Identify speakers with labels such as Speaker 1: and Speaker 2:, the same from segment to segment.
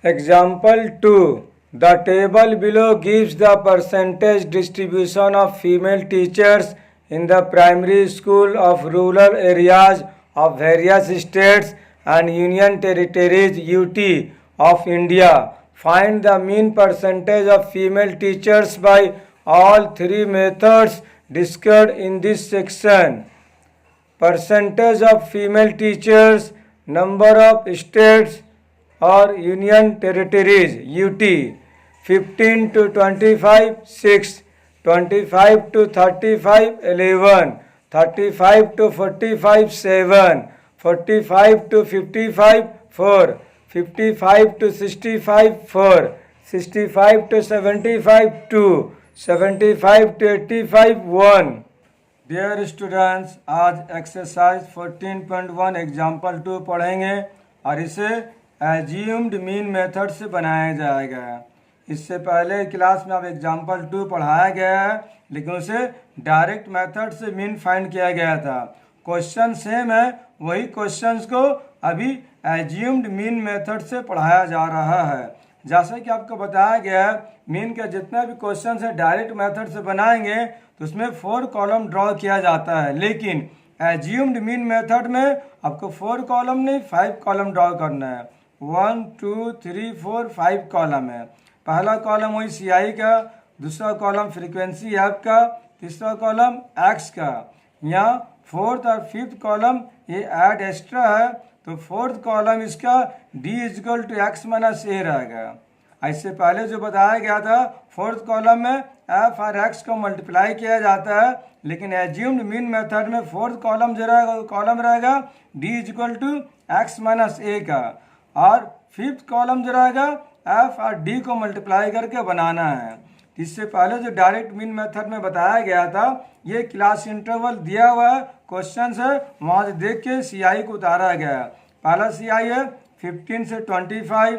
Speaker 1: Example 2. The table below gives the percentage distribution of female teachers in the primary school of rural areas of various states and union territories UT of India. Find the mean percentage of female teachers by all three methods discussed in this section. Percentage of female teachers, number of states or union territories UT 15 to 25 6, 25 to 35 11, 35 to 45 7, 45 to 55 4, 55 to 65 4, 65 to 75 2, 75 to 85 1. Dear students, आज exercise 14.1 example 2 पढ़ेंगे और इसे assumed mean method से बनाया जाएगा। इससे पहले class में अब एग्जाम्पल 2 पढ़ाया गया है, लेकिन उसे डायरेक्ट मेथड से मीन फाइंड किया गया था। क्वेश्चन सेम है, वही क्वेश्चंस को अभी एज्यूम्ड मीन मेथड से पढ़ाया जा रहा है। जैसे कि आपको बताया गया है, मीन का जितना भी क्वेश्चन है डायरेक्ट मेथड से बनाएंगे तो उसमें 4 कॉलम ड्रॉ किया जाता है, लेकिन एज्यूम्ड मीन मेथड में आपको 4 कॉलम नहीं 5 कॉलम ड्रॉ करना है। 1 2 3 4 5 कॉलम है। पहला कॉलम वही CI का, दूसरा कॉलम फ्रीक्वेंसी ऐप का, तीसरा कॉलम एक्स का। यहाँ फोर्थ और फिफ्थ कॉलम ये ऐड एक्स्ट्रा है, तो फोर्थ कॉलम इसका D equal to x minus a रहेगा। इससे पहले जो बताया गया था, फोर्थ कॉलम में एफ और एक्स को मल्टीप्लाई किया जाता है, लेकिन एज्यूम्ड मीन मेथड में फोर्थ कॉलम जो रहेगा कॉलम रहेगा D equal to x minus a का, और फिफ्थ कॉलम जो रहेगा एफ और डी को मल्टीप्लाई करके बनाना है। इससे पहले जो डायरेक्ट मीन मेथड में बताया गया था, ये क्लास इंटरवल दिया हुआ है, क्वेश्चन है वहाँ से देख के CI को उतारा गया है। पहला CI है 15 से 25,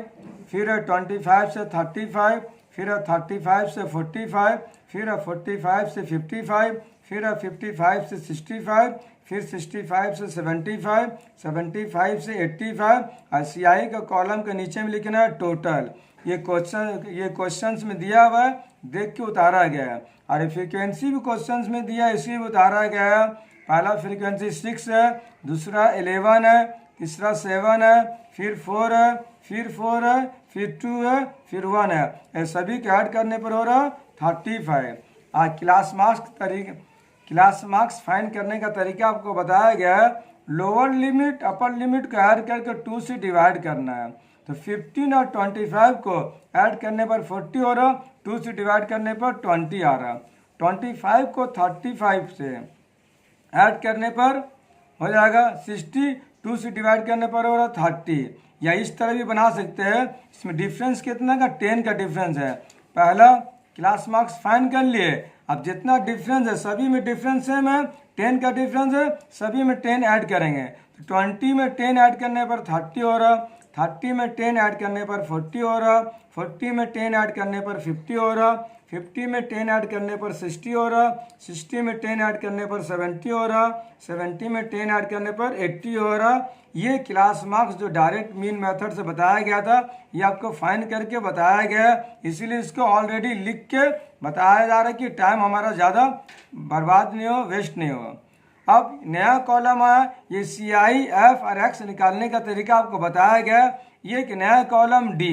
Speaker 1: फिर है 25 से 35, फिर है 35 से 45, फिर है 45 से 55, फिर है 55 से 65, फिर 65 से 75, 75 से 85, और CI का कॉलम के नीचे में लिखना है टोटल। ये क्वेश्चंस में दिया हुआ है, देख के उतारा गया है। और फ्रीक्वेंसी भी क्वेश्चंस में दिया है, इसी में उतारा गया है। पहला फ्रीक्वेंसी 6 है, दूसरा 11 है, तीसरा 7 है, फिर 4 है, फिर 4 है, फिर 2 है, फिर 1 है। ये सभी के ऐड करने पर हो रहा 35। आज क्लास मार्क्स फाइंड करने का तरीका आपको बताया गया है। लोअर लिमिट अपर लिमिट को ऐड करके 2 से डिवाइड करना है। तो 15 और 25 को ऐड करने पर 40 हो रहा, 2 से डिवाइड करने पर 20 आ रहा। 25 को 35 से ऐड करने पर हो जाएगा 60, 2 से डिवाइड करने पर हो रहा 30। या इस तरह भी बना सकते हैं। इसमें डिफरेंस कितना का 10 का डिफरेंस है। पहला क्लास मार्क्स फाइंड कर लिए, अब जितना डिफरेंस है सभी में डिफरेंस सेम है, 10 का डिफरेंस है, सभी में 10 ऐड करेंगे। तो 20 में 10 ऐड करने पर 30 हो रहा, 30 में 10 ऐड करने पर 40 हो रहा, 40 में 10 ऐड करने पर 50 हो रहा, 50 में 10 ऐड करने पर 60 हो रहा, 60 में 10 ऐड करने पर 70 हो रहा, 70 में 10 ऐड करने पर 80 हो रहा। ये क्लास मार्क्स जो डायरेक्ट मीन मेथड से बताया गया था, ये आपको फाइंड करके बताया गया है, इसीलिए इसको ऑलरेडी लिख के बताया जा रहा है कि टाइम हमारा ज़्यादा बर्बाद नहीं हो, वेस्ट नहीं हो। अब नया कॉलम आया, ये CI F और X निकालने का तरीका आपको बताया गया। ये एक नया column D,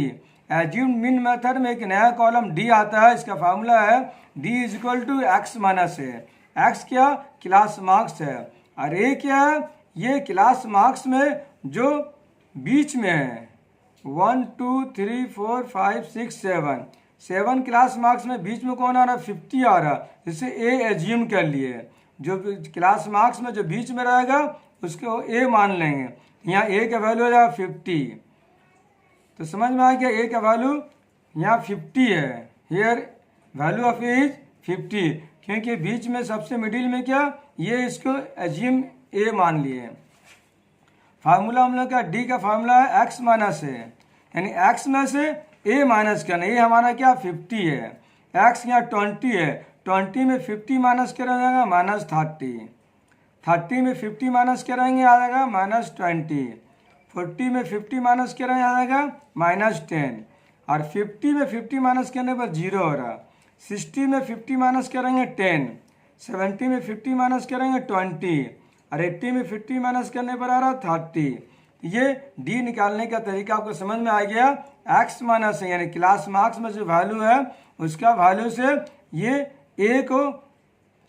Speaker 1: assumed mean method में एक नया कॉलम D आता है। इसका फार्मूला है D equal to x minus A. X क्या? क्लास मार्क्स है, और ए क्या है? ये क्लास मार्क्स में जो बीच में है 1 2 3 4 5 6 7, 7 क्लास मार्क्स में बीच में कौन आ रहा? 50 आ रहा, इसे ए एज्यूम कर लिए। जो क्लास मार्क्स में जो बीच में रहेगा उसको ए मान लेंगे। यहाँ ए का वैल्यू हो जाएगा 50, तो समझ में आ गया ए का वैल्यू यहाँ 50 है। Here value of A is 50, क्योंकि बीच में सबसे मिडिल में क्या, ये इसको एज्यूम ए मान लिए। फार्मूला हम लोग का डी का फार्मूला है एक्स माइनस ए, यानी एक्स में से ए माइनस करना। ये हमारा क्या 50 है, एक्स यहाँ 20 है, 20 में 50 माइनस करेंगे माइनस 30, 30 में 50 माइनस करेंगे आ जाएगा माइनस 20, 40 में 50 माइनस कर रहे हैं, आ जाएगा -10। और 50 में 50 माइनस करने पर 0 हो रहा। 60 में 50 माइनस करेंगे 10। 70 में 50 माइनस करेंगे 20। और 80 में 50 माइनस करने पर आ रहा 30। ये डी निकालने का तरीका आपको समझ में आ गया। एक्स माइनस यानी क्लास मार्क्स में जो वैल्यू है उसका वैल्यू से ये ए को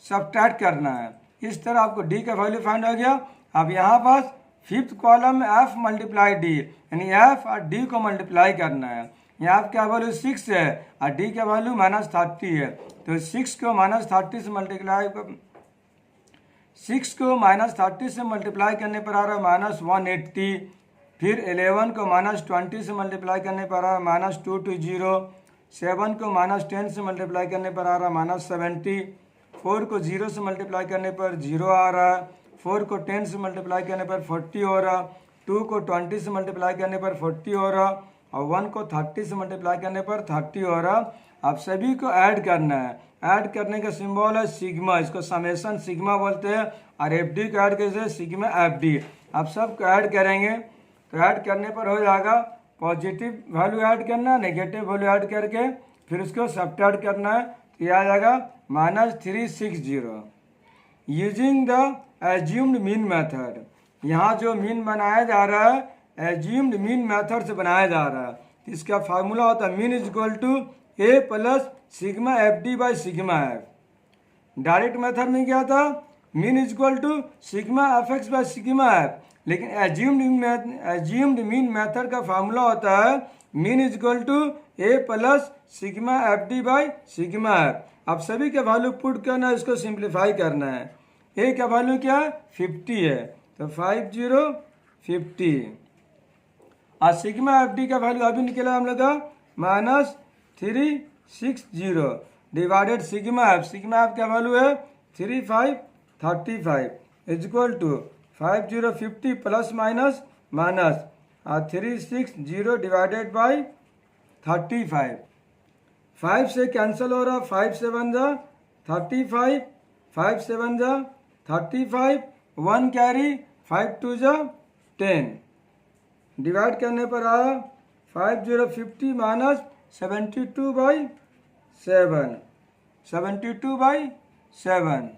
Speaker 1: सब्ट्रैक्ट करना है। इस तरह आपको डी का वैल्यू फाइंड हो गया। अब यहाँ पास फिफ्थ कॉलम में एफ मल्टीप्लाई डी यानी एफ और डी को मल्टीप्लाई करना है। यहाँ का वैल्यू 6 है और डी का वैल्यू -30 है, तो 6 को -30 से मल्टीप्लाई 6 को -30 से मल्टीप्लाई करने पर आ रहा है -180। फिर 11 को -20 से मल्टीप्लाई करने पर आ रहा है -220। 7 को -10 से मल्टीप्लाई करने पर आ रहा है -70। 4 को 0 से मल्टीप्लाई करने पर 0 आ रहा है। 4 को 10 से मल्टीप्लाई करने पर 40 हो रहा। 2 को 20 से मल्टीप्लाई करने पर 40 हो रहा और 1 को 30 से मल्टीप्लाई करने पर 30 हो रहा। अब सभी को ऐड करना है। ऐड करने का सिंबल है सिग्मा, इसको समेशन सिग्मा बोलते हैं। और एफ डी को ऐड कैसे, सिग्मा एफ डी। अब सबको ऐड करेंगे तो ऐड करने पर हो जाएगा पॉजिटिव वैल्यू ऐड करना, नेगेटिव वैल्यू ऐड करके फिर उसको सब्ट्रैक्ट करना है, तो यह आ जाएगा -360 using the assumed mean method. यहाँ जो मीन बनाया जा रहा है एज्यूम्ड मीन मेथड से बनाया जा रहा है। इसका फार्मूला होता है mean is equal to A plus sigma F D by sigma F. Direct method में क्या था, mean is equal to sigma F X by sigma F. लेकिन एज्यूम्ड मीन मेथड का फार्मूला होता है mean is equal to A plus sigma F D by sigma F. अब सभी के वैल्यू पुट करना है, इसको सिंप्लीफाई करना है। ए का वैल्यू क्या है 50 है, तो 50 और सिग्मा एफ डी का वैल्यू अभी निकला हम लोग का -360 डिवाइडेड सिग्मा एफ का वैल्यू है 3535 is equal to 5050 plus minus minus 360 divided by 35। 5 से कैंसिल हो रहा, 5 7 जा 35, 5 7 जा 35, 1 कैरी 5 2 जा 10 डिवाइड करने पर आया 5050 माइनस 72/7 72/7।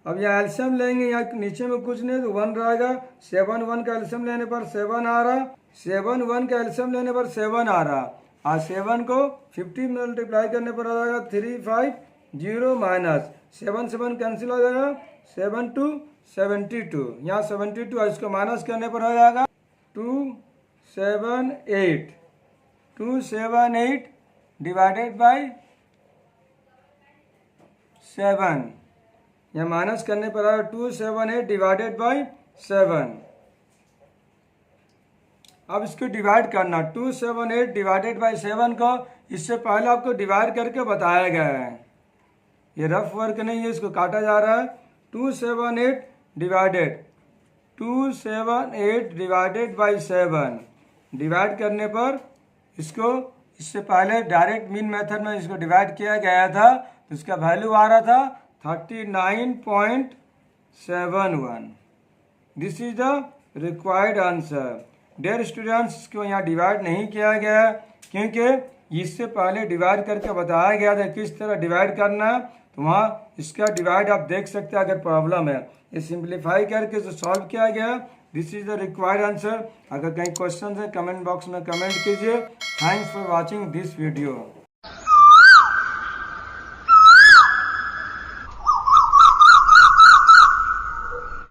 Speaker 1: अब यहाँ एल्शियम लेंगे, यहाँ नीचे में कुछ नहीं तो 1 रहेगा। 7 1 का एल्शियम लेने पर 7 आ रहा, 7 1 का एल्शियम लेने पर 7 आ रहा। और 7 को 50 मल्टीप्लाई करने पर आ जाएगा 350 माइनस 7 7 कैंसिल हो जाएगा 7 2 72। यहाँ 72 और इसको माइनस करने पर हो जाएगा 278 डिवाइडेड बाई 7। यहाँ माइनस करने पर आएगा 278 डिवाइडेड बाई 7। अब इसको डिवाइड करना, 278 डिवाइडेड बाई 7 को इससे पहले आपको डिवाइड करके बताया गया है। ये रफ वर्क नहीं है, इसको काटा जा रहा है। 278 डिवाइडेड बाई 7 डिवाइड करने पर इसको इससे पहले डायरेक्ट मीन मेथड में इसको डिवाइड किया गया था, तो इसका वैल्यू आ रहा था 39.71। This is the required answer. Dear students, इसको यहाँ डिवाइड नहीं किया गया क्योंकि इससे पहले डिवाइड करके बताया गया था किस तरह डिवाइड करना है, तो वहाँ इसका डिवाइड आप देख सकते हैं। अगर प्रॉब्लम है ये सिंप्लीफाई करके जो सॉल्व किया गया, this is the required answer. अगर कहीं क्वेश्चन है कमेंट बॉक्स में कमेंट कीजिए। Thanks for watching this video.